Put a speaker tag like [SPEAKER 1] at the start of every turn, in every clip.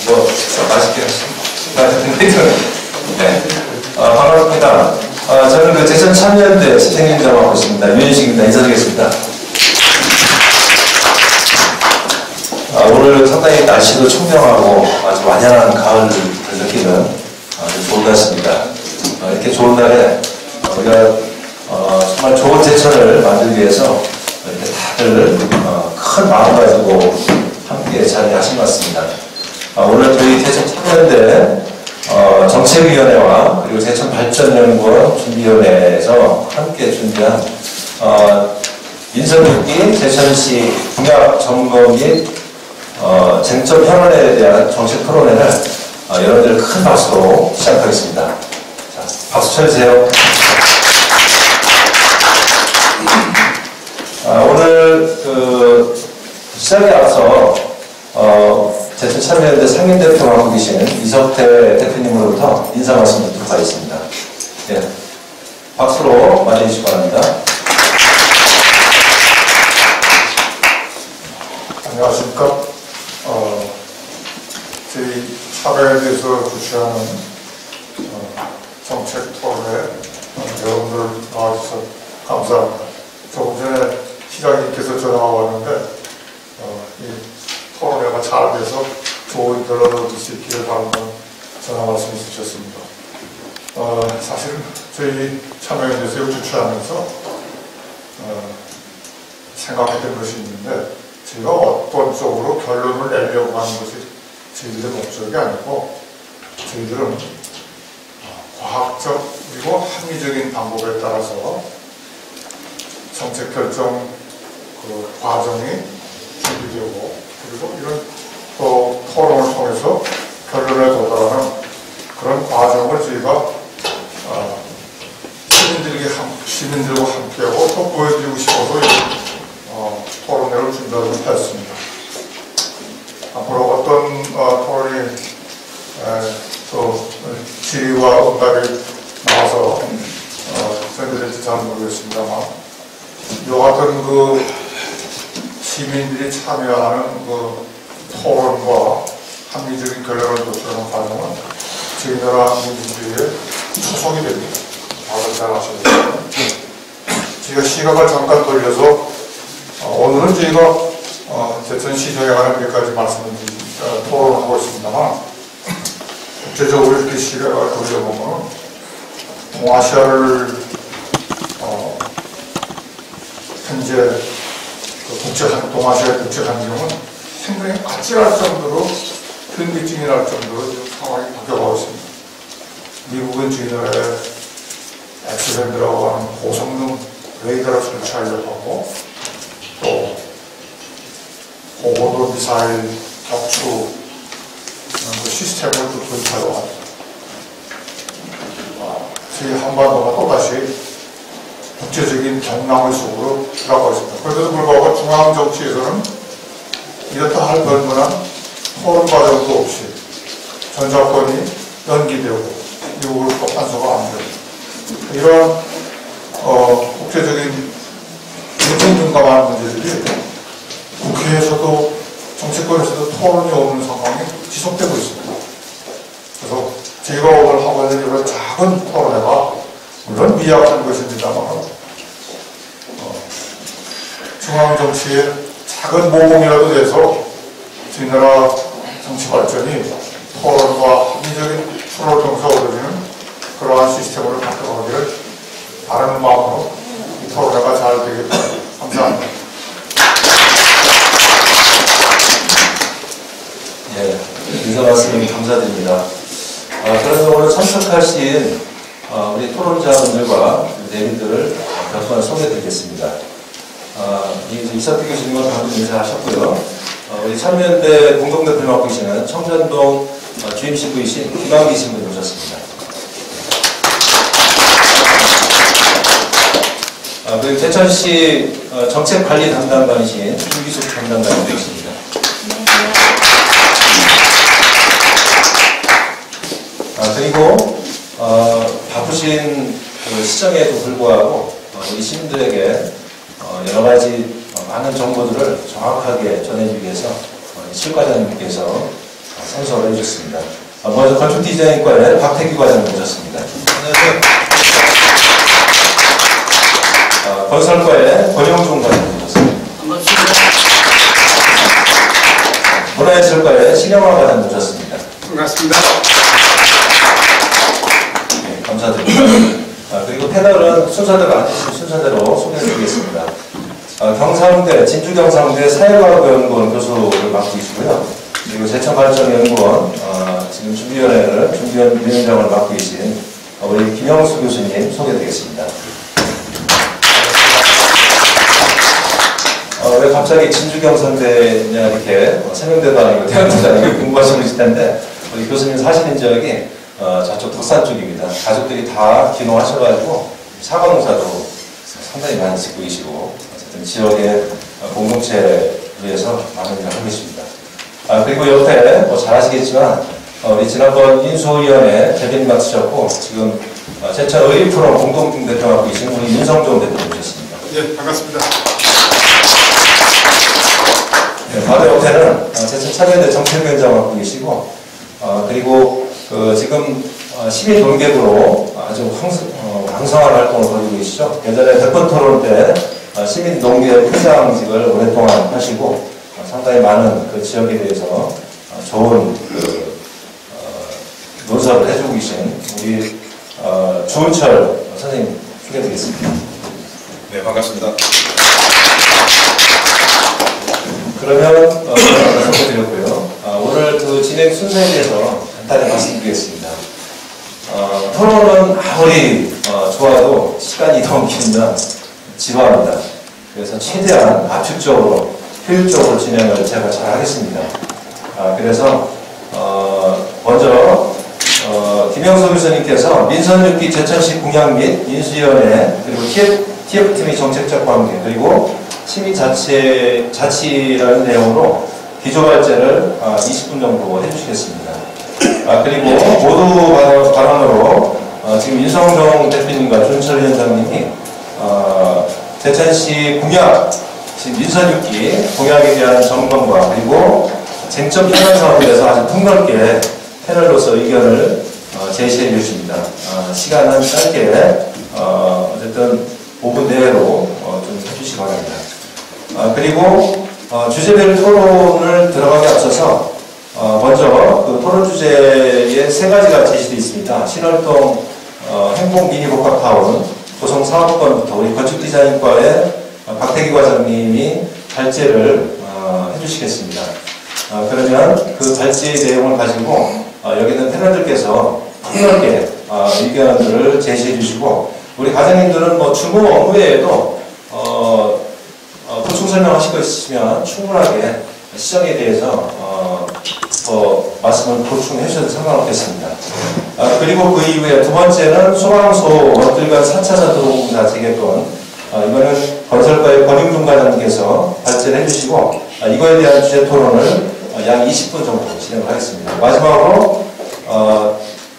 [SPEAKER 1] 맛있게 네. 반갑습니다. 저는 그 제천참여연대 선생님이라고 하고 있습니다. 유현식입니다. 인사드리겠습니다. 오늘 상당히 날씨도 청명하고 아주 완연한 가을을 느끼는 아주 좋은 날씨입니다. 이렇게 좋은 날에 우리가 정말 좋은 제천을 만들기 위해서 이렇게 다들 큰 마음 가지고 함께 자리하신 것 같습니다. 오늘 저희 제천참여연대 정책위원회와 그리고 제천발전연구원 준비위원회에서 함께 준비한 인선긋기 제천시 공약 점검 및 쟁점 현안에 대한 정책 토론회를 여러분들 큰 박수로 시작하겠습니다. 자, 박수 쳐주세요. 오늘 시작에 앞서 제천참여연대 상임대표가 하고 계신 이석태 대표님으로부터 인사 말씀 듣도록 하겠습니다. 예, 박수로 맞이해주시기 바랍니다.
[SPEAKER 2] 안녕하십니까. 저희 참여연대에서 주최하는 정책 토론회 여러분들 나와주셔서 감사합니다. 조금 전에 시장님께서 전화가 왔는데 이 토론회가 잘 돼서 좋은 결론을 얻을 수 있기를 바란다는 전화 말씀을 주셨습니다. 사실은 저희 참여연대에서 주최하면서 생각했던 것이 있는데 제가 어떤 쪽으로 결론을 내려고 하는 것이 저희들의 목적이 아니고 저희들은 과학적 그리고 합리적인 방법에 따라서 정책 결정 과정이 준비되고 그리고 이런 토론을 통해서 결론에 도달하는 그런 과정을 저희가 시민들과 함께하고 또 보여드리고 싶어서 토론회를 준비하도록 했습니다. 앞으로 어떤 토론이 또 질의와 응답이 나와서 전개될지 잘 모르겠습니다만 이와 같은 시민들이 참여하는 토론과 합리적인 결론을 도출하는 과정은 저희 나라 민주주의의 초석이 됩니다. 다들 잘 아시겠지만 제가 시각을 잠깐 돌려서 오늘은 저희가 제천시정에 관한 몇 가지 말씀을 토론하고 있습니다만 국제적으로 이렇게 시각을 돌려보면 동아시아를 현재 동아시아의 국제 환경은 상당히 아찔할 정도로 현기증이 날 정도로 상황이 바뀌어가고 있습니다. 미국은 저희 나라에 엑스밴드라고 하는 고성능 레이더를 설치하려고 하고 또 고고도 미사일 격추 시스템을 또 도입하려고 합니다. 저희 한반도가 또다시 국제적인 경랑의 속으로 들어가고 있습니다. 그런데도 불구하고 중앙 정치에서는 이렇다 할 뻔뻔한 토론 과정도 없이 전작권이 연기되고 미국으로 또 환수가 안 됩니다. 이런 국제적인 민감한 문제들이 국회에서도 정치권에서도 토론이 없는 상황이 지속되고 있습니다. 그래서 제가 오늘 하고 있는 이런 작은 토론회가 물론 미약한 것입니다만 중앙정치의 작은 모범이라도 돼서 저희 나라 정치 발전이 토론과 합리적인 추론을 통해서 얻어지는 그러한 시스템으로 바꿔가기를 바라는 마음으로 이 토론회가 잘 되길 바랍니다. 감사합니다.
[SPEAKER 1] 예, 인사 말씀 감사드립니다. 그래서 오늘 참석하신 우리 토론자분들과 내빈들을 몇 번 소개해드리겠습니다. 이석태 교수님은 방금 인사하셨고요. 우리 참여연대 공동대표를 맡고 계시는 청전동 주임신부이신 김한기 신부님 오셨습니다. 그리고 제천시 정책관리 담당관이신 김기숙 담당관님 계십니다. 그리고 바쁘신 시정에도 불구하고 우리 시민들에게 여러 가지 많은 정보들을 정확하게 전해주기 위해서 실 과장님께서 선서를 해주셨습니다. 먼저 건축디자인과의 박태규 과장 모셨습니다.
[SPEAKER 3] 안녕하세요.
[SPEAKER 1] 건설과의 권영중 과장 모셨습니다.
[SPEAKER 3] 반갑습니다.
[SPEAKER 1] 문화예술과의 신영화 과장 모셨습니다.
[SPEAKER 3] 반갑습니다.
[SPEAKER 1] 네, 감사드립니다. 그리고 패널은 순서대로 소개해드리겠습니다. 경상대, 진주경상대 사회과학연구원 교수를 맡고 계시고요. 그리고 제천발전연구원 지금 준비위원장을 맡고 계신 우리 김영수 교수님 소개드리겠습니다. 왜 갑자기 진주경상대냐 이렇게 세명대도 아니고 대학도 아니고 궁금하시고 계실 텐데 우리 교수님 사시는 지역이 저쪽 덕산 쪽입니다. 가족들이 다 귀농하셔가지고 사과농사도 상당히 많이 짓고 계시고 어쨌든 지역의 공동체를 위해서 많은 일을 하고 계십니다. 그리고 옆에 잘 아시겠지만 우리 지난번 인수위원회 대변인 맡으셨고 지금 제천 의리프로 공동대표 맡고 계신 우리 윤성종 대표 모셨습니다.
[SPEAKER 3] 예, 반갑습니다.
[SPEAKER 1] 네, 바로 옆에는 제천 차별대 정책위원장 맡고 계시고 그리고 지금 시민 동객으로 아주 왕성한 활동을 벌이고 계시죠. 예전에 백번 토론 때 시민 동객 회장직을 오랫동안 하시고 상당히 많은 그 지역에 대해서 좋은 논설을 해주고 계신 우리 주은철 선생님 소개드리겠습니다.
[SPEAKER 3] 네, 반갑습니다.
[SPEAKER 1] 그러면 소개드렸고요. 오늘 그 진행 순서에 대해서 간단히 말씀드리겠습니다. 토론은 아무리 좋아도 시간이 너무 길면 지루합니다. 그래서 최대한 압축적으로 효율적으로 진행을 제가 잘 하겠습니다. 그래서 먼저 김영수 교수님께서 민선6기 제천시 공약 및 인수위원회 그리고 TF팀의 정책적 관계 그리고 시민자치라는 내용으로 기조발제를 20분 정도 해주시겠습니다. 그리고 모두 발언으로 지금 윤성종 대표님과 준철 위원장님이 제천시 공약, 지금 민선 6기 공약에 대한 점검과 그리고 쟁점 현안 사업에 대해서 아주 폭넓게 패널로서 의견을 제시해 주십니다. 시간은 짧게 어쨌든 5분 내외로 좀 해주시기 바랍니다. 그리고 주제별 토론을 들어가기 앞서서 먼저 그 토론 주제에 세 가지가 제시되어 있습니다. 신월동 행복 미니복합타운 조성 사업권부터 우리 건축디자인과의 박태기 과장님이 발제를 해주시겠습니다. 그러면 그 발제의 내용을 가지고 여기 있는 패널들께서 폭넓게 의견들을 제시해 주시고 우리 과장님들은 뭐 주무 업무 외에도 보충 설명하실 거 있으시면 충분하게 시정에 대해서 더 말씀을 보충해 주셔도 상관없겠습니다. 그리고 그 이후에 두 번째는 소방소 원들간 4차선 도로공사 재개권 이거는 건설과의 권영중 과장님께서 발제를 해주시고 이거에 대한 주제 토론을 약 20분 정도 진행을 하겠습니다. 마지막으로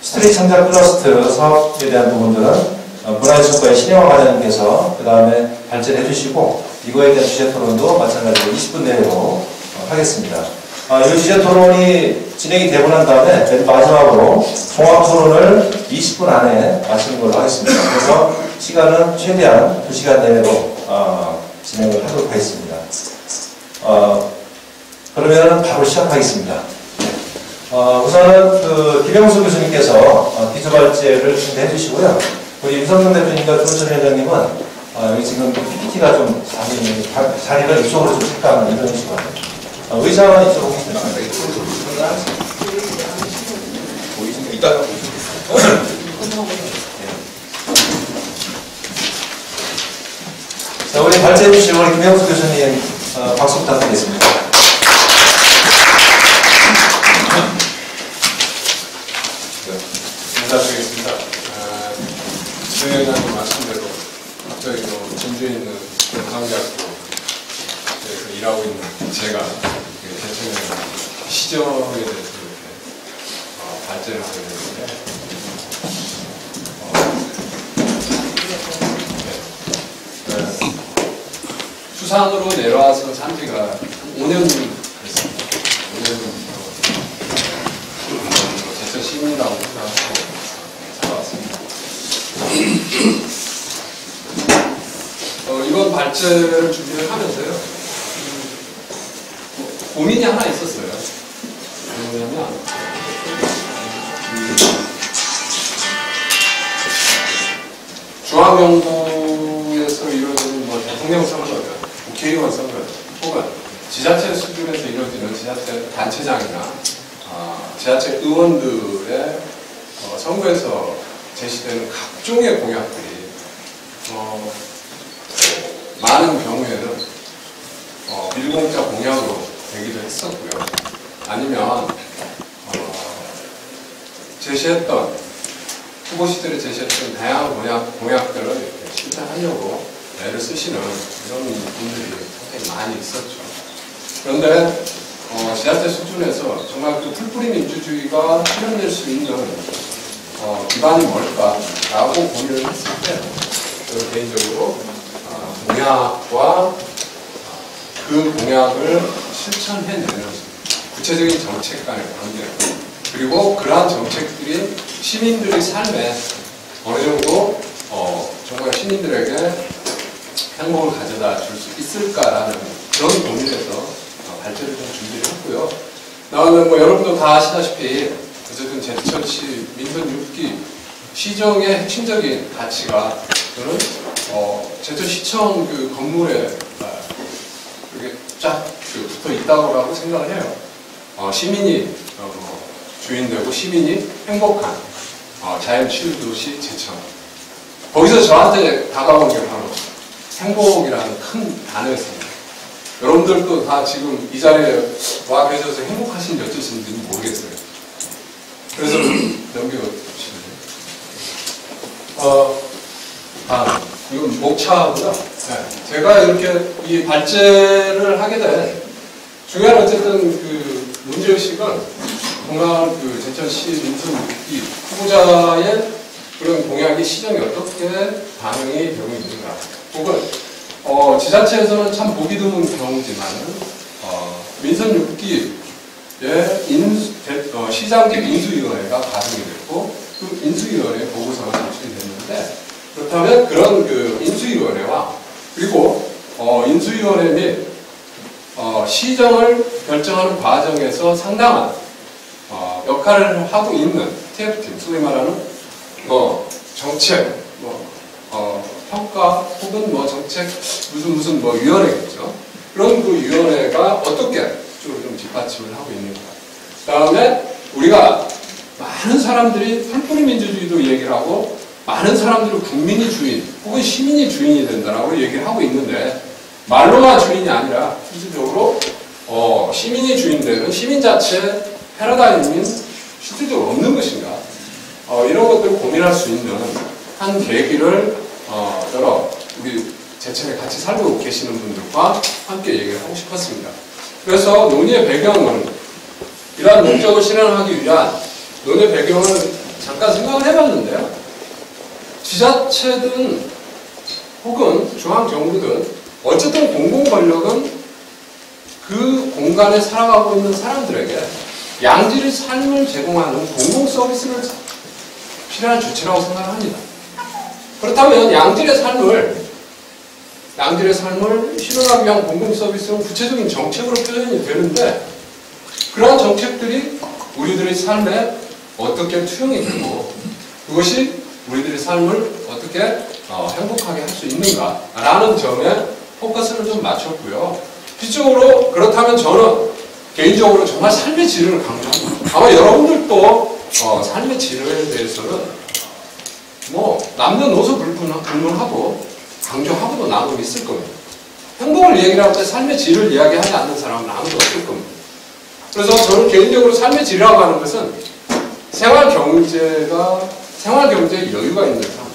[SPEAKER 1] 스트릿 창작 클러스터 사업에 대한 부분들은 문화예술과의 신영화 과장님께서 그 다음에 발제를 해주시고 이거에 대한 주제 토론도 마찬가지로 20분 내로 하겠습니다. 이 주제 토론이 진행이 되고 난 다음에 맨 마지막으로 종합 토론을 20분 안에 마치는 걸로 하겠습니다. 그래서 시간은 최대한 2시간 내로 진행을 하도록 하겠습니다. 그러면 바로 시작하겠습니다. 우선은 그 김영수 교수님께서 기초발제를 준비해 주시고요. 우리 유성근 대표님과 조은철 회장님은 여기 지금 PPT가 좀 자리를 이쪽으로 좀 잠깐 이동해 주시고 의자는 이쪽으로 오겠습니다.
[SPEAKER 3] 보이시면 이따가
[SPEAKER 1] 자, 우리 발제해 주실 우리 김영수 교수님 박수 부탁드리겠습니다.
[SPEAKER 4] 인사드리겠습니다. 주 회장님 말씀대로 저희 진주에 있는 경상대학교에서 일하고 있는 제가 대통령 시정에 대해서 이렇게 발제를 하게 됐는데 수산으로 내려와서 산 지가 5년 됐습니다. 5년 정도 제천 시민이라고 생각하고 살아왔습니다. 이번 발제를 준비를 하면서요, 고민이 하나 있었어요. 뭐냐면, 중앙정부에서 이루어지는 뭐 대통령 선거든, 국회의원 선거든, 혹은 지자체 수준에서 이루어지는 지자체 단체장이나 지자체 의원들의 선거에서 제시되는 각종의 공약들이 많은 경우에는 밀공짜 공약으로 되기도 했었고요. 아니면 제시했던 후보시들이 제시했던 다양한 공약들을 이렇게 실천하려고 애를 쓰시는 이런 분들이 상당히 많이 있었죠. 그런데 지자체 수준에서 정말 그 풀뿌리 민주주의가 실현될 수 있는 기반이 뭘까라고 고민을 했을 때 저는 개인적으로 공약과 그 공약을 실천해내는 구체적인 정책 간의 관계, 그리고 그러한 정책들이 시민들의 삶에 어느 정도 정말 시민들에게 행복을 가져다 줄 수 있을까라는 그런 고민에서 발제를 좀 준비를 했고요. 나는 뭐 여러분도 다 아시다시피 어쨌든 제천시 민선 6기 시정의 핵심적인 가치가 저는 제천시청 그 건물에 이렇게 쫙 붙어 있다고 생각을 해요. 시민이 주인되고 시민이 행복한 자연치유도시 제천. 거기서 저한테 다가온 게 바로 행복이라는 큰 단어였습니다. 여러분들도 다 지금 이 자리에 와 계셔서 행복하신지 어쩌신지 모르겠어요. 그래서 넘겨주시면 다음 이건 목차고요. 네. 제가 이렇게 이 발제를 하게 된 중요한 어쨌든 그 문제의식은 정말 그 제천시 민선 6기 후보자의 그런 공약이 시정이 어떻게 반영이 되고 있는가, 혹은 지자체에서는 참 보기 드문 경우지만은 민선 6기의 시장직 인수위원회가 가동이 됐고 그 인수위원회 보고서가 제출이 됐는데, 그렇다면 그런 그 인수위원회와 그리고 인수위원회 및 시정을 결정하는 과정에서 상당한 역할을 하고 있는 TF팀, 소위 말하는 정책, 평가 혹은 정책 무슨 위원회겠죠. 그런 그 위원회가 어떻게 좀 뒷받침을 하고 있는가. 그 다음에 우리가 많은 사람들이 풀뿌리 민주주의도 얘기를 하고 많은 사람들은 국민이 주인 혹은 시민이 주인이 된다라고 얘기를 하고 있는데, 말로만 주인이 아니라 실질적으로 시민이 주인되는 시민 자체 패러다임은 실질적으로 없는 것인가, 이런 것들을 고민할 수 있는 한 계기를 여러 우리 제천에 같이 살고 계시는 분들과 함께 얘기를 하고 싶었습니다. 그래서 논의의 배경은 이러한 목적을 실현하기 위한 논의의 배경을 잠깐 생각을 해봤는데요. 지자체든 혹은 중앙정부든 어쨌든 공공권력은 그 공간에 살아가고 있는 사람들에게 양질의 삶을 제공하는 공공서비스를 필요한 주체라고 생각합니다. 그렇다면 양질의 삶을 실현하기 위한 공공서비스는 구체적인 정책으로 표현이 되는데, 그러한 정책들이 우리들의 삶에 어떻게 투영이 되고 그것이 우리들의 삶을 어떻게 행복하게 할 수 있는가라는 점에 포커스를 좀 맞췄고요. 실질적으로 그렇다면 저는 개인적으로 정말 삶의 질을 강조합니다. 아마 여러분들도 삶의 질에 대해서는 남녀노소 불문하고 강조하고도 나누고 있을 겁니다. 행복을 얘기할 때 삶의 질을 이야기하지 않는 사람은 아무도 없을 겁니다. 그래서 저는 개인적으로 삶의 질이라고 하는 것은 생활 경제에 여유가 있는 삶,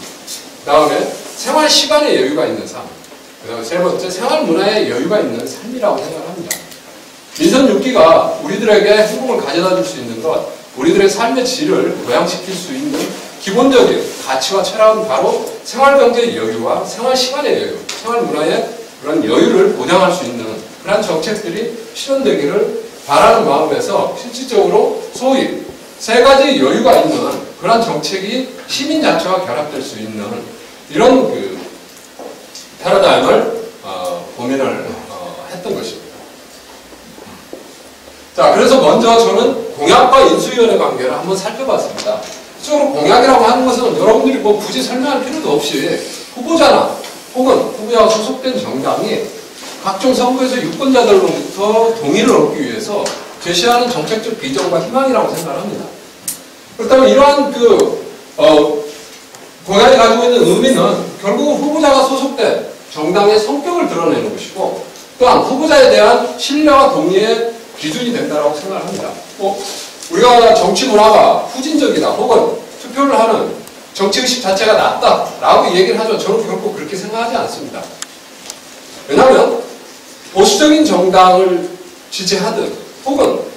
[SPEAKER 4] 그 다음에 생활 시간에 여유가 있는 삶, 그 다음에 세 번째 생활 문화에 여유가 있는 삶이라고 생각합니다. 민선 6기가 우리들에게 행복을 가져다 줄 수 있는 것, 우리들의 삶의 질을 보양시킬 수 있는 기본적인 가치와 철학은 바로 생활 경제의 여유와 생활 시간의 여유, 생활 문화의 그런 여유를 보장할 수 있는 그런 정책들이 실현되기를 바라는 마음에서 실질적으로 소위 세 가지 여유가 있는 그런 정책이 시민 자체와 결합될 수 있는 이런 그 패러다임을 고민을 했던 것입니다. 자, 그래서 먼저 저는 공약과 인수위원회 관계를 한번 살펴봤습니다. 실제로 공약이라고 하는 것은 여러분들이 뭐 굳이 설명할 필요도 없이 후보자나 혹은 후보자가 소속된 정당이 각종 선거에서 유권자들로부터 동의를 얻기 위해서 제시하는 정책적 비전과 희망이라고 생각합니다. 그렇다면 이러한 공약이 가지고 있는 의미는 결국 후보자가 소속된 정당의 성격을 드러내는 것이고 또한 후보자에 대한 신뢰와 동의의 기준이 된다고 생각합니다. 우리가 정치 문화가 후진적이다 혹은 투표를 하는 정치의식 자체가 낮다라고 얘기를 하죠. 저는 결코 그렇게 생각하지 않습니다. 왜냐하면 보수적인 정당을 지지하든 혹은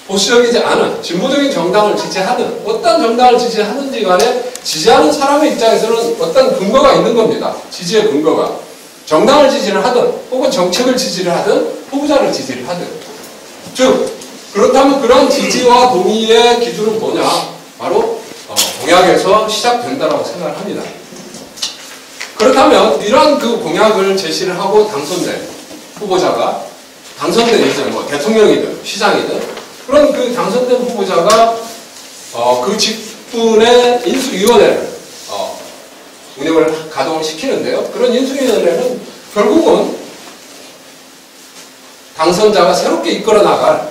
[SPEAKER 4] 보수적이지 않은 진보적인 정당을 지지하든 어떤 정당을 지지하든지 간에 지지하는 사람의 입장에서는 어떤 근거가 있는 겁니다. 지지의 근거가. 정당을 지지를 하든 혹은 정책을 지지를 하든 후보자를 지지를 하든 즉 그렇다면 그런 지지와 동의의 기준은 뭐냐? 바로 공약에서 시작된다고 생각을 합니다. 그렇다면 이러한 그 공약을 제시를 하고 당선된 후보자가 당선된 이제 뭐 대통령이든 시장이든 그런 그 당선된 후보자가 그 직분의 인수위원회를 운영을 가동을 시키는데요. 그런 인수위원회는 결국은 당선자가 새롭게 이끌어 나갈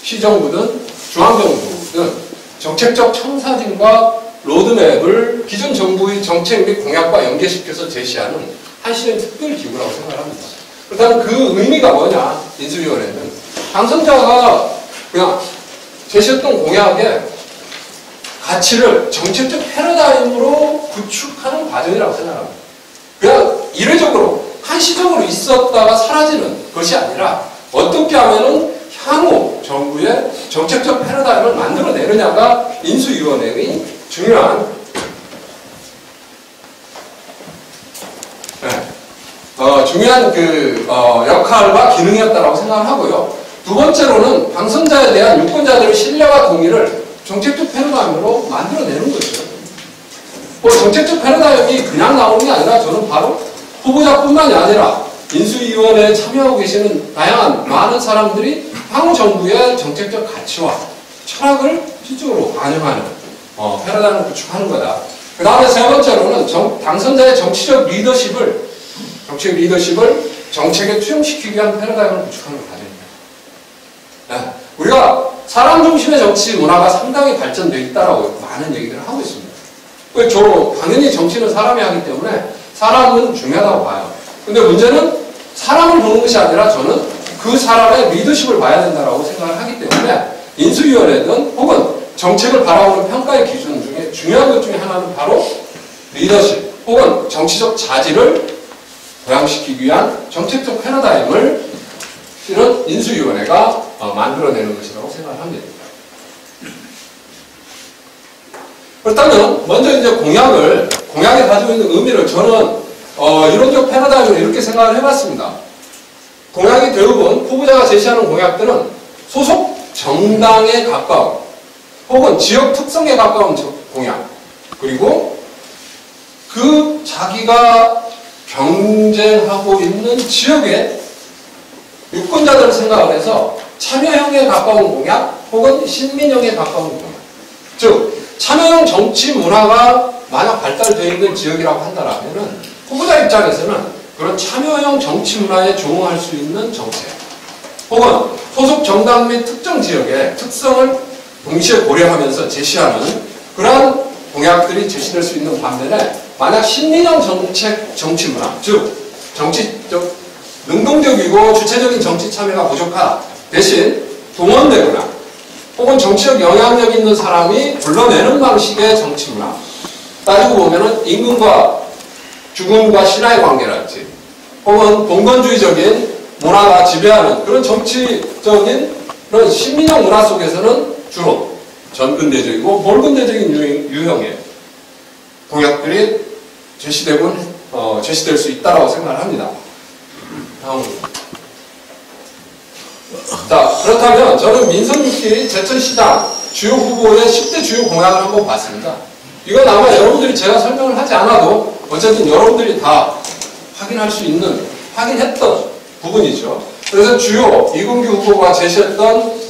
[SPEAKER 4] 시정부든 중앙정부든 정책적 청사진과 로드맵을 기존 정부의 정책 및 공약과 연계시켜서 제시하는 한시의 특별기구라고 생각합니다. 그렇다면 그 의미가 뭐냐? 인수위원회는 당선자가 그냥 제시했던 공약의 가치를 정책적 패러다임으로 구축하는 과정이라고 생각합니다. 그냥 이례적으로 한시적으로 있었다가 사라지는 것이 아니라 어떻게 하면은 향후 정부의 정책적 패러다임을 만들어내느냐가 인수위원회의 중요한 역할과 기능이었다고 생각을 하고요. 두 번째로는 당선자에 대한 유권자들의 신뢰와 동의를 정책적 패러다임으로 만들어내는 것이죠. 정책적 패러다임이 그냥 나오는 게 아니라 저는 바로 후보자뿐만이 아니라 인수위원회에 참여하고 계시는 다양한 많은 사람들이 향후 정부의 정책적 가치와 철학을 실질적으로 반영하는 패러다임을 구축하는 거다. 그 다음에 세 번째로는 당선자의 정치적 리더십을 정책에 투영시키기 위한 패러다임을 구축하는 과정입니다. 네. 우리가 사람 중심의 정치 문화가 상당히 발전되어 있다라고 많은 얘기들을 하고 있습니다. 당연히 정치는 사람이 하기 때문에 사람은 중요하다고 봐요. 근데 문제는 사람을 보는 것이 아니라 저는 그 사람의 리더십을 봐야 된다고 생각을 하기 때문에 인수위원회든 혹은 정책을 바라보는 평가의 기준 중에 중요한 것 중에 하나는 바로 리더십 혹은 정치적 자질을 보양시키기 위한 정책적 패러다임을 실은 인수위원회가 만들어내는 것이라고 생각을 합니다. 그렇다면 먼저 이제 공약이 가지고 있는 의미를 저는 이론적 패러다임으로 이렇게 생각을 해봤습니다. 공약이 대부분 후보자가 제시하는 공약들은 소속 정당에 가까운 혹은 지역 특성에 가까운 공약 그리고 그 자기가 경쟁하고 있는 지역의 유권자들을 생각을 해서 참여형에 가까운 공약 혹은 신민형에 가까운 공약 즉 참여형 정치 문화가 만약 발달되어 있는 지역이라고 한다면 후보자 입장에서는 그런 참여형 정치 문화에 조응할 수 있는 정책 혹은 소속 정당 및 특정 지역의 특성을 동시에 고려하면서 제시하는 그러한 공약들이 제시될 수 있는 반면에 만약 신민형 정치 문화 즉 정치적 능동적이고 주체적인 정치 참여가 부족하다 대신 동원되거나 혹은 정치적 영향력 있는 사람이 불러내는 방식의 정치 문화 따지고 보면은 임금과 주군과 신하의 관계랄지 혹은 봉건주의적인 문화가 지배하는 그런 정치적인 그런 신민형 문화 속에서는 주로 전근대적이고 몰근대적인 유형의 공약들이 제시될 수 있다고 생각을 합니다. 다음으로. 자, 그렇다면 저는 민선6기 제천시장 주요 후보의 10대 주요 공약을 한번 봤습니다. 이건 아마 여러분들이 제가 설명을 하지 않아도 어쨌든 여러분들이 다 확인했던 부분이죠. 그래서 주요 이금규 후보가 제시했던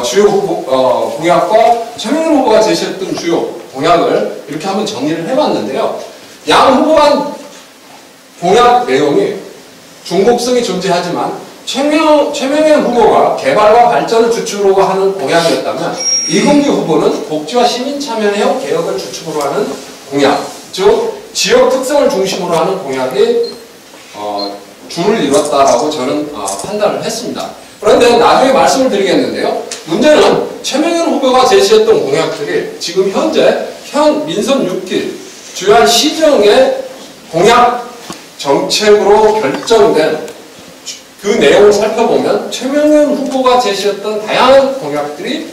[SPEAKER 4] 주요 공약과 최명현 후보가 제시했던 주요 공약을 이렇게 한번 정리를 해봤는데요. 양 후보 간 공약 내용이 중복성이 존재하지만 최명현 후보가 개발과 발전을 주축으로 하는 공약이었다면 이금규 후보는 복지와 시민 참여형 개혁을 주축으로 하는 공약, 즉 지역 특성을 중심으로 하는 공약이 줄을 이뤘다라고 저는 판단을 했습니다. 그런데 나중에 말씀을 드리겠는데요. 문제는 최명현 후보가 제시했던 공약들이 지금 현재 민선 6기 주요한 시정의 공약 정책으로 결정된 그 내용을 살펴보면 최명현 후보가 제시했던 다양한 공약들이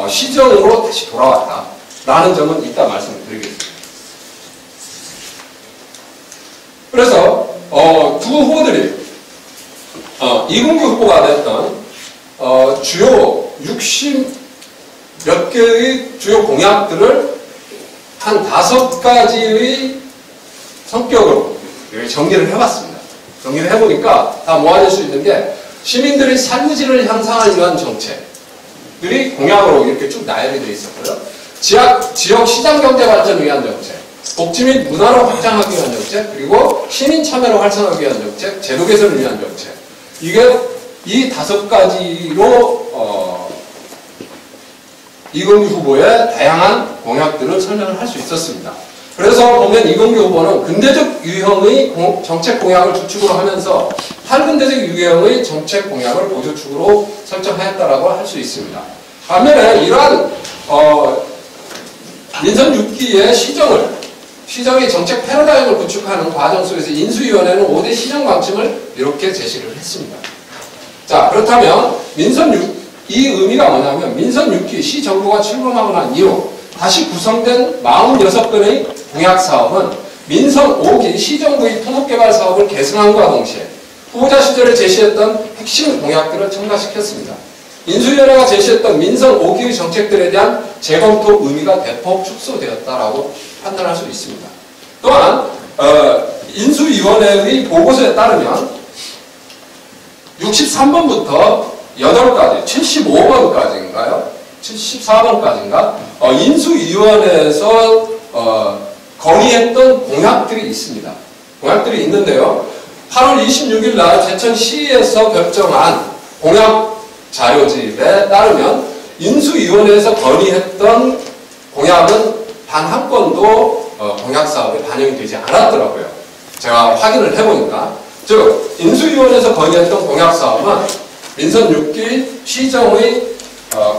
[SPEAKER 4] 시정으로 다시 돌아왔다라는 점은 이따 말씀을 드리겠습니다. 그래서 두 후보들이 이금규 후보가 냈던 주요 60몇 개의 주요 공약들을 한 5가지의 성격으로 정리를 해봤습니다. 정리를 해보니까 다 모아질 수 있는 게 시민들의 삶의 질을 향상하기 위한 정책들이 공약으로 이렇게 쭉 나열이 되어 있었고요. 지역 시장 경제 발전을 위한 정책, 복지 및 문화를 확장하기 위한 정책, 그리고 시민 참여를 활성화하기 위한 정책, 제도 개선을 위한 정책. 이게 이 5가지로 이금규 후보의 다양한 공약들을 설명을 할 수 있었습니다. 그래서 보면 이금규 후보는 근대적 유형의 정책 공약을 주축으로 하면서 탈근대적 유형의 정책 공약을 보조축으로 설정하였다라고 할 수 있습니다. 반면에 이러한 민선 6기의 시정의 정책 패러다임을 구축하는 과정 속에서 인수위원회는 5대 시정 방침을 이렇게 제시를 했습니다. 자, 그렇다면 이 의미가 뭐냐면 민선 6기 시정부가 출범하고 난 이후 다시 구성된 46건의 공약사업은 민선 5기 시정부의 토목개발 사업을 계승함과 동시에 후보자 시절에 제시했던 핵심 공약들을 첨가시켰습니다. 인수위원회가 제시했던 민선 5기의 정책들에 대한 재검토 의미가 대폭 축소되었다라고 판단할 수 있습니다. 또한 인수위원회의 보고서에 따르면 63번부터 8가지, 75번까지인가요? 74번까지인가? 인수위원회에서 건의했던 공약들이 있습니다. 공약들이 있는데요. 8월 26일 날 제천시에서 결정한 공약 자료집에 따르면 인수위원회에서 건의했던 공약은 단 한 건도 공약 사업에 반영이 되지 않았더라고요. 제가 확인을 해보니까. 즉, 인수위원회에서 건의했던 공약 사업은 민선 6기 시정의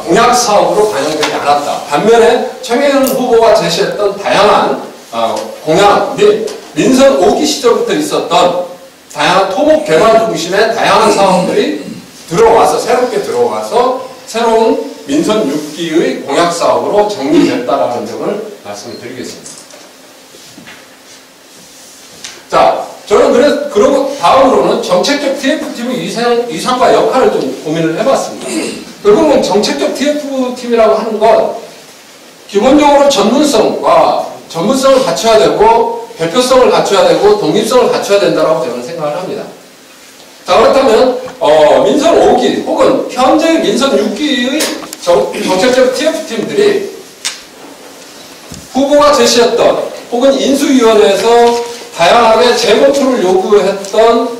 [SPEAKER 4] 공약 사업으로 반영되지 않았다. 반면에 최명현 후보가 제시했던 다양한 공약 및 민선 5기 시절부터 있었던 다양한 토목 개발 중심의 다양한 사업들이 새롭게 들어와서 새로운 민선 6기의 공약 사업으로 정리됐다라는 점을 말씀을 드리겠습니다. 자, 저는 그러고 다음으로는 정책적 TF팀의 위상과 역할을 좀 고민을 해봤습니다. 결국은 정책적 TF팀이라고 하는 건 기본적으로 전문성을 갖춰야 되고 대표성을 갖춰야 되고 독립성을 갖춰야 된다고 저는 생각을 합니다. 자, 그렇다면 민선 5기 혹은 현재 민선 6기의 정책적 TF팀들이 후보가 제시했던 혹은 인수위원회에서 다양하게 재검토를 요구했던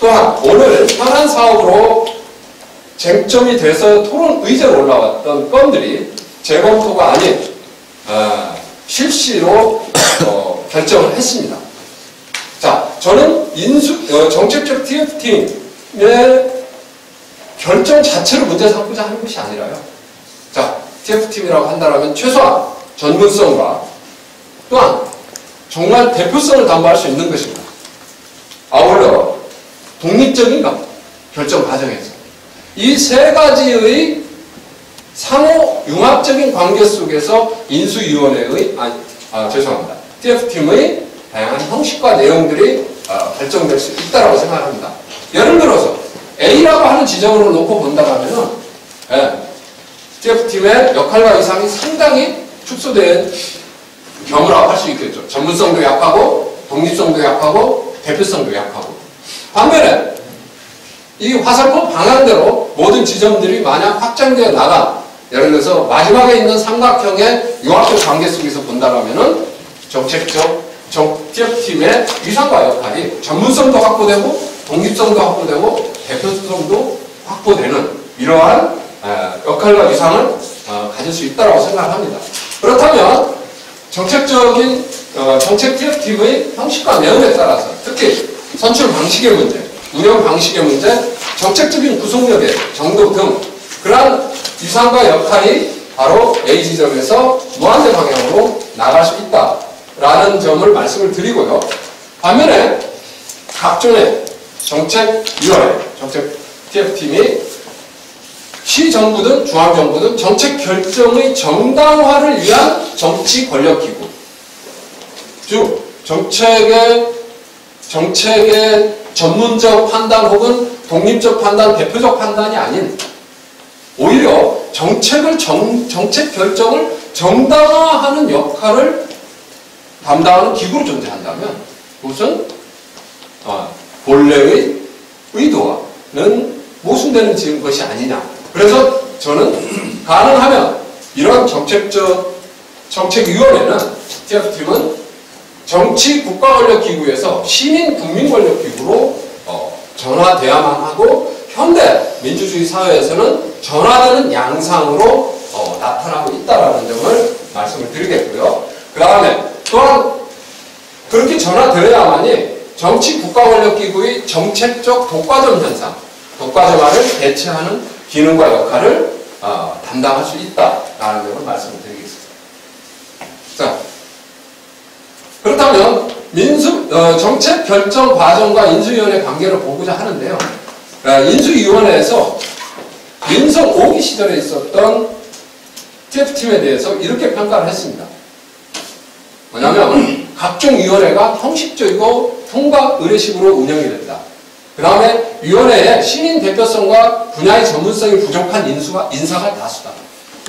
[SPEAKER 4] 또한 오늘 현안 사업으로 쟁점이 돼서 토론 의제로 올라왔던 건들이 재검토가 아닌 실시로 결정을 했습니다. 자, 저는 정책적 TF팀의 결정 자체를 문제 삼고자 하는 것이 아니라요. 자, TF팀이라고 한다면 최소한 전문성과 또한 정말 대표성을 담보할 수 있는 것입니다. 아울러 독립적인 결정 과정에서 이 세 가지의 상호 융합적인 관계 속에서 인수위원회의 TF팀의 다양한 형식과 내용들이 결정될 수 있다고 생각합니다. 예를 들어서 A라고 하는 지점으로 놓고 본다면 TF팀의 역할과 위상이 상당히 축소된 경우라고 할 수 있겠죠. 전문성도 약하고 독립성도 약하고 대표성도 약하고. 반면에 이 화살표 방향대로 모든 지점들이 만약 확장되어 나가, 예를 들어서 마지막에 있는 삼각형의 융합적 관계 속에서 본다라면은 정책적 TF팀의 위상과 역할이 전문성도 확보되고 독립성도 확보되고 대표성도 확보되는 이러한 역할과 위상을 가질 수 있다고 생각합니다. 그렇다면 정책적인 정책 TF팀의 형식과 내용에 따라서 특히 선출 방식의 문제, 운영 방식의 문제, 정책적인 구속력의 정도 등 그러한 위상과 역할이 바로 A 지점에서 무한대 방향으로 나갈 수 있다라는 점을 말씀을 드리고요. 반면에 각종의 정책위원회, 정책 TF팀이 시정부든 중앙정부든 정책 결정의 정당화를 위한 정치 권력기구, 즉 정책의 전문적 판단 혹은 독립적 판단, 대표적 판단이 아닌 오히려 정책 결정을 정당화하는 역할을 담당하는 기구로 존재한다면 그것은 본래의 의도와는 모순되는 것이 아니냐. 그래서 저는 가능하면 이런 정책위원회는 TF팀은 정치 국가권력기구에서 시민국민권력기구로 전환돼야만 하고 현대 민주주의 사회에서는 전환되는 양상으로 나타나고 있다는 점을 말씀을 드리겠고요. 그 다음에 또한 그렇게 전환되어야만이 정치 국가권력기구의 정책적 독과점 현상, 독과점화를 대체하는 기능과 역할을 담당할 수 있다라는 점을 말씀을 드리겠습니다. 자, 그렇다면 정책 결정 과정과 인수위원회 관계를 보고자 하는데요. 인수위원회에서 민선 5기 시절에 있었던 TF팀에 대해서 이렇게 평가를 했습니다. 뭐냐면 각종 위원회가 형식적이고 통과 의례식으로 운영이 됐다. 그 다음에 위원회에 시민 대표성과 분야의 전문성이 부족한 인사가 다수다.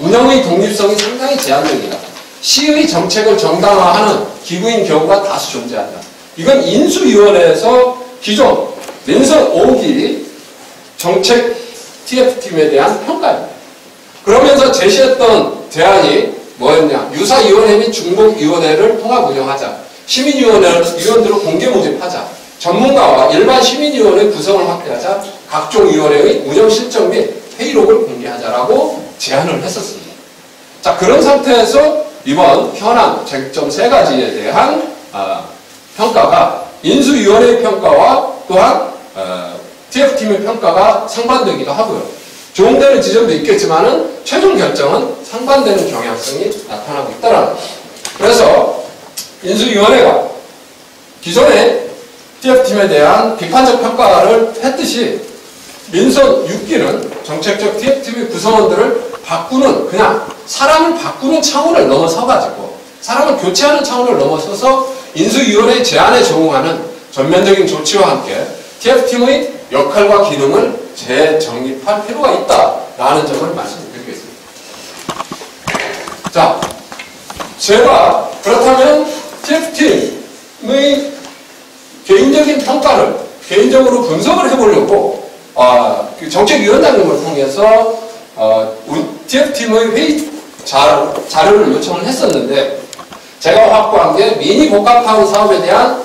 [SPEAKER 4] 운영의 독립성이 상당히 제한적이다. 시의 정책을 정당화하는 기구인 경우가 다수 존재한다. 이건 인수위원회에서 기존 민선 5기 정책 TF팀에 대한 평가입니다. 그러면서 제시했던 대안이 뭐였냐? 유사위원회 및 중복위원회를 통합 운영하자. 시민위원들을 공개 모집하자. 전문가와 일반 시민위원회 구성을 확대하자. 각종 위원회의 운영 실정 및 회의록을 공개하자라고 제안을 했었습니다. 자, 그런 상태에서 이번 현안 쟁점 3가지에 대한 평가가 인수위원회의 평가와 또한 TF팀의 평가가 상반되기도 하고요. 조응되는 지점도 있겠지만은 최종 결정은 상반되는 경향성이 나타나고 있다는 겁니다. 그래서 인수위원회가 기존의 TF팀에 대한 비판적 평가를 했듯이 민선 6기는 정책적 TF팀의 구성원들을 그냥 사람을 바꾸는 차원을 넘어서가지고 사람을 교체하는 차원을 넘어서서 인수위원회의 제안에 적응하는 전면적인 조치와 함께 TF팀의 역할과 기능을 재정립할 필요가 있다라는 점을 말씀드리겠습니다. 자, 제가 그렇다면 TF팀의 개인적인 평가를 개인적으로 분석을 해보려고 정책위원장님을 통해서 TF팀의 회의 자료를 요청을 했었는데 제가 확보한 게 미니 복합타운 사업에 대한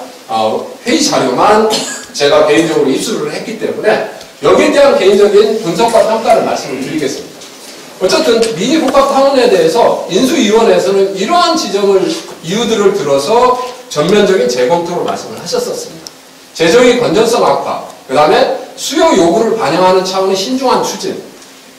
[SPEAKER 4] 회의 자료만 제가 개인적으로 입수를 했기 때문에 여기에 대한 개인적인 분석과 평가를 말씀을 드리겠습니다. 어쨌든 미니 복합타운에 대해서 인수위원회에서는 이러한 이유들을 들어서 전면적인 재검토로 말씀을 하셨었습니다. 재정의 건전성 악화, 그 다음에 수요 요구를 반영하는 차원의 신중한 추진,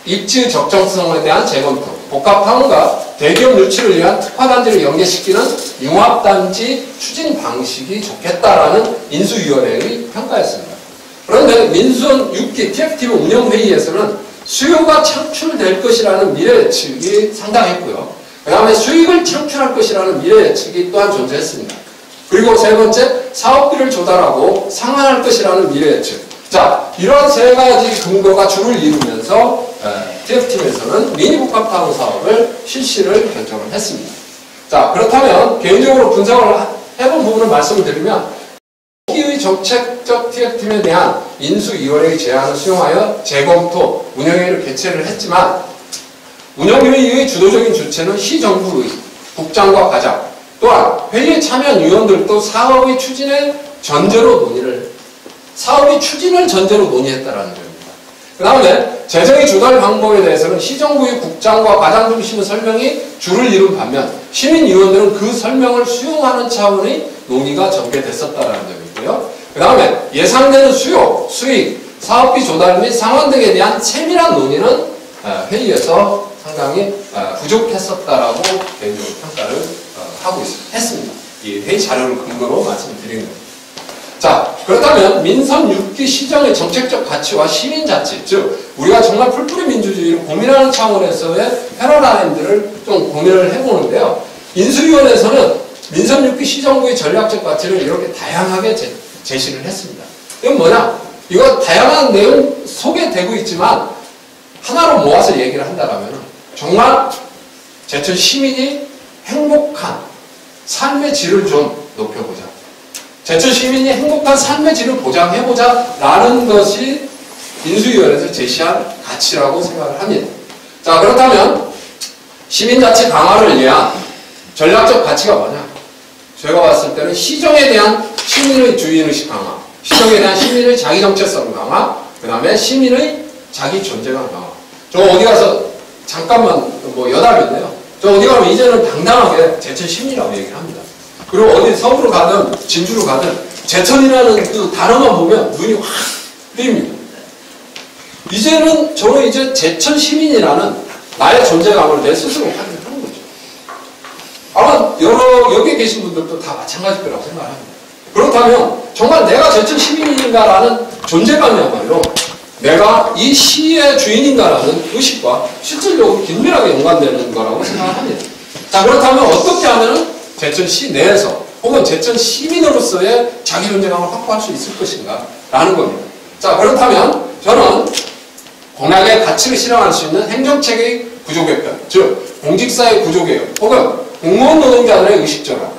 [SPEAKER 4] 입지 적정성에 대한 재검토, 복합타운과 대기업 유치를 위한 특화단지를 연계시키는 융합단지 추진 방식이 좋겠다라는 인수위원회의 평가였습니다. 그런데 민선 6기 TF팀 운영회의에서는 수요가 창출될 것이라는 미래 예측이 상당했고요. 그 다음에 수익을 창출할 것이라는 미래 예측이 또한 존재했습니다. 그리고 세 번째, 사업비를 조달하고 상환할 것이라는 미래 예측. 자, 이러한 3가지 근거가 줄을 이루면서 TF팀에서는 미니복합타운 사업을 실시를 결정을 했습니다. 자, 그렇다면 개인적으로 분석을 해본 부분을 말씀을 드리면 기의 정책적 TF팀에 대한 인수위원회의 제안을 수용하여 재검토 운영회의를 개최를 했지만 운영회의의 주도적인 주체는 시정부의 국장과 과장 또한 회의에 참여한 위원들도 사업의 추진을 전제로 논의했다라는 점입니다. 그 다음에 재정의 조달 방법에 대해서는 시정부의 국장과 과장 중심의 설명이 주를 이룬 반면 시민위원들은 그 설명을 수용하는 차원의 논의가 전개됐었다라는 점이고요. 그 다음에 예상되는 수요, 수익, 사업비 조달 및 상환 등에 대한 세밀한 논의는 회의에서 상당히 부족했었다라고 개인적으로 평가를 했습니다. 이 회의 자료를 근거로 말씀을 드리는 겁니다. 자, 그렇다면 민선 6기 시정의 정책적 가치와 시민자치, 즉 우리가 정말 풀뿌리 민주주의를 고민하는 차원에서의 패러다임들을 좀 고민을 해보는데요. 인수위원회에서는 민선 6기 시정부의 전략적 가치를 이렇게 다양하게 제시를 했습니다. 이건 뭐냐? 이거 다양한 내용 속에 되고 있지만 하나로 모아서 얘기를 한다면 정말 제천 시민이 행복한 삶의 질을 좀 높여보자. 제천 시민이 행복한 삶의 질을 보장해보자 라는 것이 인수위원회에서 제시한 가치라고 생각을 합니다. 자, 그렇다면 시민자치 강화를 위한 전략적 가치가 뭐냐? 제가 봤을 때는 시정에 대한 시민의 주인의식 강화, 시정에 대한 시민의 자기정체성 강화, 그 다음에 시민의 자기 존재감 강화. 저 어디 가서 잠깐만 여담인데요. 저 어디 가면 이제는 당당하게 제천 시민이라고 얘기를 합니다. 그리고 어디 서울을 가든 진주를 가든 제천이라는 그 단어만 보면 눈이 확 뜨입니다. 이제는 저는 이제 제천 시민이라는 나의 존재감을 내 스스로 확인하는 거죠. 아마 여기 계신 분들도 다 마찬가지일 거라고 생각합니다. 그렇다면 정말 내가 제천 시민인가라는 존재감이야말로 내가 이 시의 주인인가라는 의식과 실질적으로 긴밀하게 연관되는 거라고 생각합니다. 자, 그렇다면 어떻게 하면 제천시 내에서 혹은 제천 시민으로서의 자기 존재감을 확보할 수 있을 것인가 라는 겁니다. 자, 그렇다면 저는 공약의 가치를 실현할 수 있는 행정체계의 구조개편, 즉 공직사의 구조개혁 혹은 공무원 노동자들의 의식전환,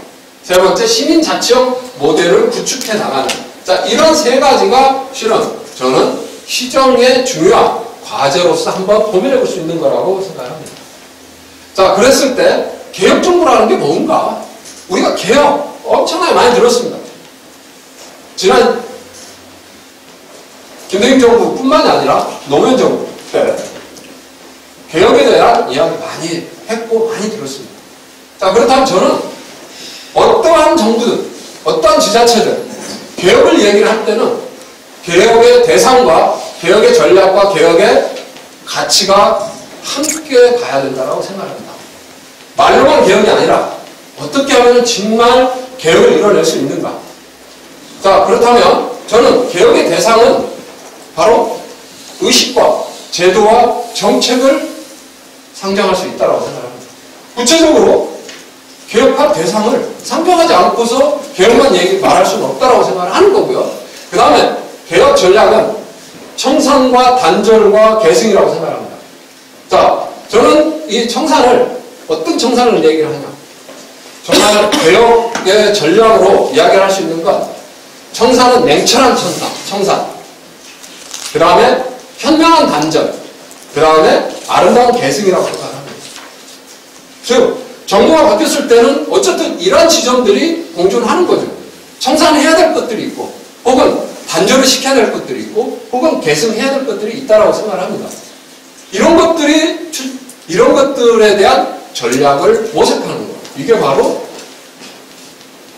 [SPEAKER 4] 세 번째 시민자치형 모델을 구축해 나가는, 자, 이런 세 가지가 실은 저는 시정의 중요한 과제로서 한번 고민해 볼 수 있는 거라고 생각합니다. 자, 그랬을 때 개혁정부라는 게 뭔가? 우리가 개혁 엄청나게 많이 들었습니다. 지난 김대중 정부뿐만이 아니라 노무현 정부 때 개혁에 대한 이야기 많이 했고 많이 들었습니다. 자, 그렇다면 저는 어떠한 정부든 어떠한 지자체든 개혁을 얘기를 할 때는 개혁의 대상과 개혁의 전략과 개혁의 가치가 함께 가야 된다고 생각합니다. 말로만 개혁이 아니라 어떻게 하면 정말 개혁을 이뤄낼 수 있는가? 자, 그렇다면 저는 개혁의 대상은 바로 의식과 제도와 정책을 상정할 수 있다고 생각합니다. 구체적으로 개혁할 대상을 상정하지 않고서 개혁만 말할 수는 없다고 생각을 하는 거고요. 그 다음에 개혁 전략은 청산과 단절과 계승이라고 생각합니다. 자, 저는 이 청산을 어떤 청산을 얘기를 하냐? 정말 개혁의 전략으로 이야기를 할 수 있는 건 청산은 냉철한 청산, 그 다음에 현명한 단절, 그 다음에 아름다운 계승이라고 생각합니다. 즉 정부가 바뀌었을 때는 어쨌든 이러한 지점들이 공존하는 거죠. 청산해야 될 것들이 있고 혹은 단절을 시켜야 될 것들이 있고 혹은 계승해야 될 것들이 있다고 생각을 합니다. 이런 것들에 대한 전략을 모색하는 거예요. 이게 바로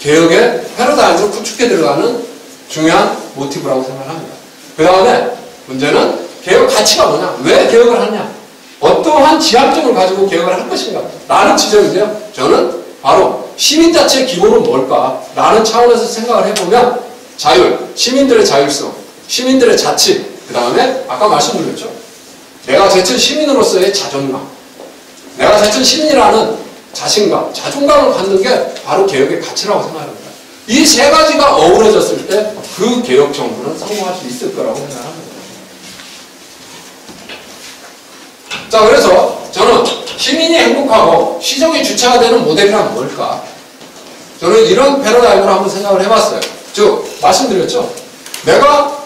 [SPEAKER 4] 개혁의 패러다임으로 구축해 들어가는 중요한 모티브라고 생각합니다. 그 다음에 문제는 개혁 가치가 뭐냐? 왜 개혁을 하냐? 어떠한 지향점을 가지고 개혁을 할 것인가? 라는 지점인데요. 저는 바로 시민자치의 기본은 뭘까? 라는 차원에서 생각을 해보면 자율, 시민들의 자율성, 시민들의 자치, 그 다음에 아까 말씀드렸죠. 내가 제천 시민으로서의 자존감, 내가 제천 시민이라는 자신감, 자존감을 갖는 게 바로 개혁의 가치라고 생각합니다. 이 세 가지가 어우러졌을 때 그 개혁 정부는 성공할 수 있을 거라고 생각합니다. 자, 그래서 저는 시민이 행복하고 시정이 주체가 되는 모델이란 뭘까? 저는 이런 패러다임으로 한번 생각을 해봤어요. 즉, 말씀드렸죠? 내가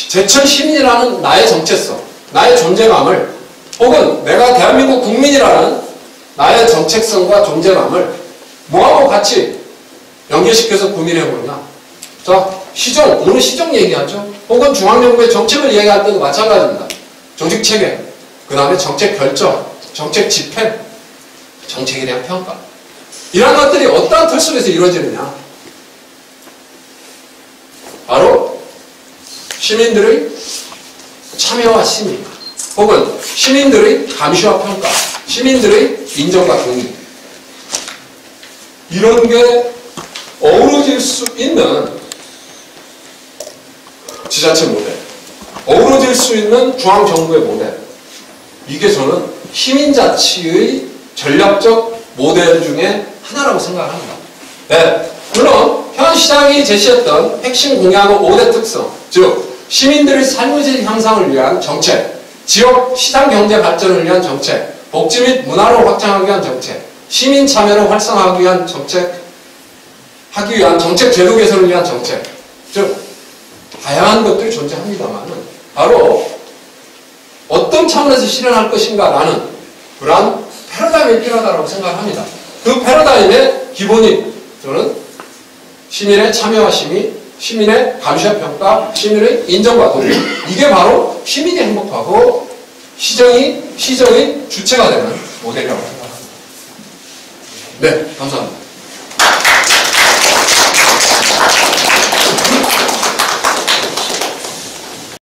[SPEAKER 4] 제천 시민이라는 나의 정체성, 나의 존재감을, 혹은 내가 대한민국 국민이라는 나의 정체성과 존재감을 뭐하고 같이 연결시켜서 고민해보냐. 자, 시정, 오늘 시정 얘기하죠. 혹은 중앙정부의 정책을 얘기할 때도 마찬가지입니다. 조직체계, 그 다음에 정책 결정, 정책 집행, 정책에 대한 평가. 이런 것들이 어떠한 틀 속에서 이루어지느냐. 바로 시민들의 참여와 심의, 혹은 시민들의 감시와 평가, 시민들의 인정과 동의. 이런 게 어우러질 수 있는 지자체 모델, 어우러질 수 있는 중앙정부의 모델. 이게 저는 시민자치의 전략적 모델 중에 하나라고 생각을 합니다. 네, 물론 현 시장이 제시했던 핵심 공약의 5대 특성, 즉 시민들의 삶의 질 향상을 위한 정책, 지역 시장 경제 발전을 위한 정책, 복지 및 문화를 확장하기 위한 정책, 시민 참여를 활성화하기 위한 정책, 정책 제도 개선을 위한 정책, 즉 다양한 것들이 존재합니다만은 바로 어떤 차원에서 실현할 것인가라는 그러한 패러다임이 필요하다고 생각합니다. 그 패러다임의 기본이 저는 시민의 참여와 심의, 시민의 감시와 평가, 시민의 인정과 동의. 이게 바로 시민이 행복하고 시정의 주체가 되는 모델이라고 생각합니다. 네, 감사합니다.